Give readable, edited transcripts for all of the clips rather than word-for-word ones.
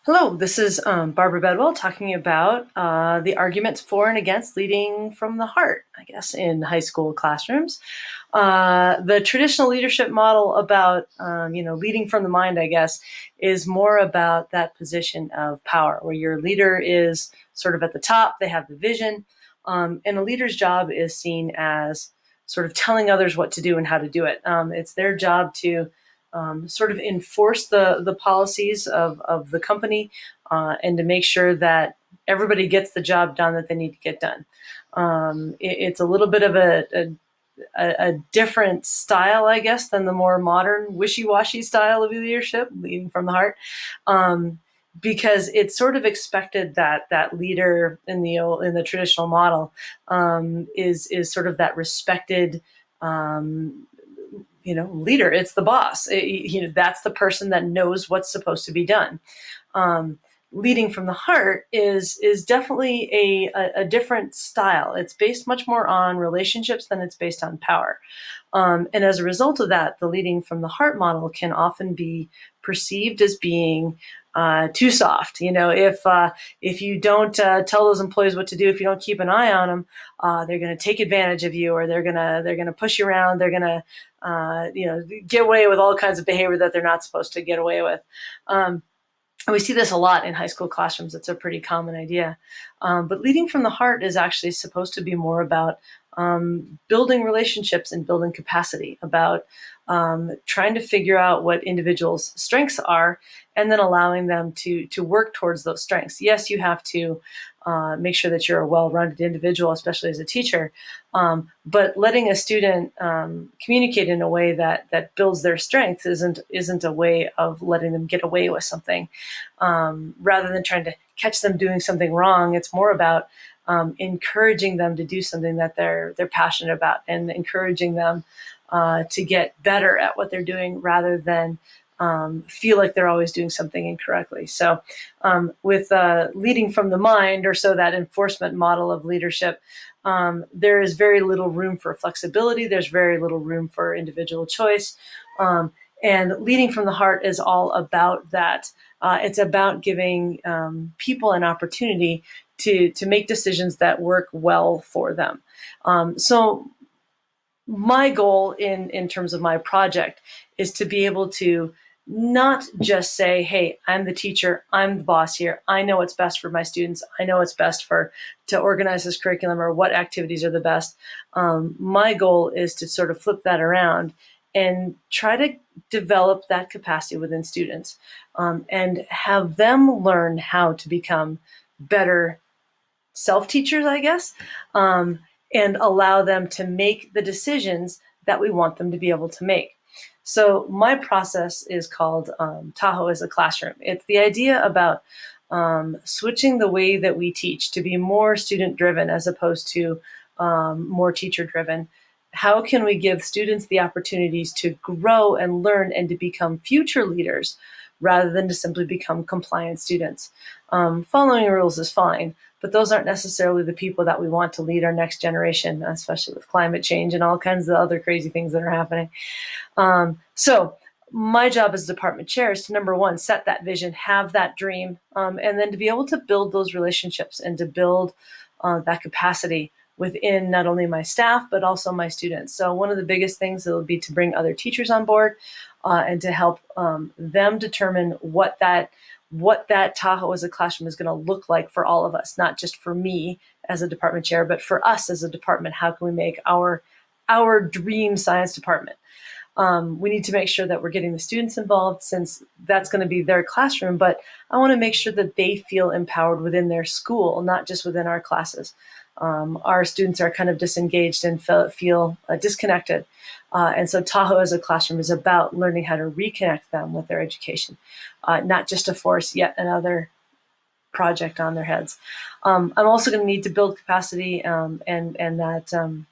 Hello, this is Barbara Bedwell talking about the arguments for and against leading from the heart, I guess, in high school classrooms. The traditional leadership model about, leading from the mind, I guess, is more about that position of power where your leader is sort of at the top, they have the vision, and a leader's job is seen as sort of telling others what to do and how to do it. It's their job to sort of enforce the policies of the company and to make sure that everybody gets the job done that they need to get done. It's a little bit of a different style, I guess, than the more modern wishy-washy style of leadership, leading from the heart, because it's sort of expected that that leader in the traditional model is sort of that respected leader. It's the boss. That's the person that knows what's supposed to be done. Leading from the heart is definitely a different style. It's based much more on relationships than it's based on power. And as a result of that, the leading from the heart model can often be perceived as being too soft. If you don't tell those employees what to do, if you don't keep an eye on them, they're going to take advantage of you, or they're going to push you around. They're going to get away with all kinds of behavior that they're not supposed to get away with. And we see this a lot in high school classrooms. It's a pretty common idea. But leading from the heart is actually supposed to be more about building relationships and building capacity, about trying to figure out what individuals' strengths are and then allowing them to work towards those strengths. Yes, you have to make sure that you're a well-rounded individual, especially as a teacher, but letting a student communicate in a way that builds their strengths isn't a way of letting them get away with something. Rather than trying to catch them doing something wrong, it's more about encouraging them to do something that they're passionate about, and encouraging them to get better at what they're doing rather than feel like they're always doing something incorrectly. So with leading from the mind, or so that enforcement model of leadership, there is very little room for flexibility. There's very little room for individual choice. And leading from the heart is all about that. It's about giving people an opportunity to make decisions that work well for them. So my goal in terms of my project is to be able to not just say, hey, I'm the teacher, I'm the boss here, I know what's best for my students, I know what's best to organize this curriculum, or what activities are the best. My goal is to sort of flip that around and try to develop that capacity within students, and have them learn how to become better self-teachers, I guess, and allow them to make the decisions that we want them to be able to make. So my process is called Tahoe as a Classroom. It's the idea about switching the way that we teach to be more student-driven as opposed to more teacher-driven. How can we give students the opportunities to grow and learn and to become future leaders rather than to simply become compliant students? Following rules is fine, but those aren't necessarily the people that we want to lead our next generation, especially with climate change and all kinds of other crazy things that are happening. So my job as department chair is to, number one, set that vision, have that dream, and then to be able to build those relationships and to build that capacity within not only my staff, but also my students. So one of the biggest things will be to bring other teachers on board and to help them determine what that Tahoe as a Classroom is going to look like for all of us, not just for me as a department chair, but for us as a department. How can we make our dream science department? We need to make sure that we're getting the students involved, since that's going to be their classroom, but I want to make sure that they feel empowered within their school, not just within our classes. Our students are kind of disengaged and feel disconnected. And so Tahoe as a Classroom is about learning how to reconnect them with their education, not just to force yet another project on their heads. I'm also going to need to build capacity and that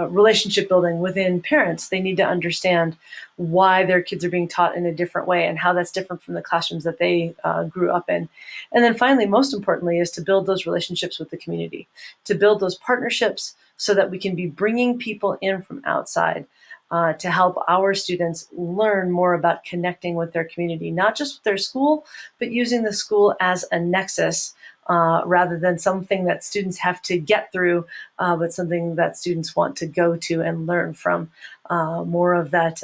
relationship building within parents. They need to understand why their kids are being taught in a different way and how that's different from the classrooms that they grew up in. And then finally, most importantly, is to build those relationships with the community, to build those partnerships so that we can be bringing people in from outside to help our students learn more about connecting with their community, not just with their school, but using the school as a nexus rather than something that students have to get through, but something that students want to go to and learn from. More of that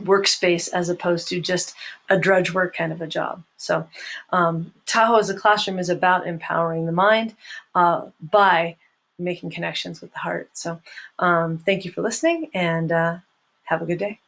workspace as opposed to just a drudge work kind of a job. So Tahoe as a classroom is about empowering the mind by making connections with the heart. So thank you for listening, and have a good day.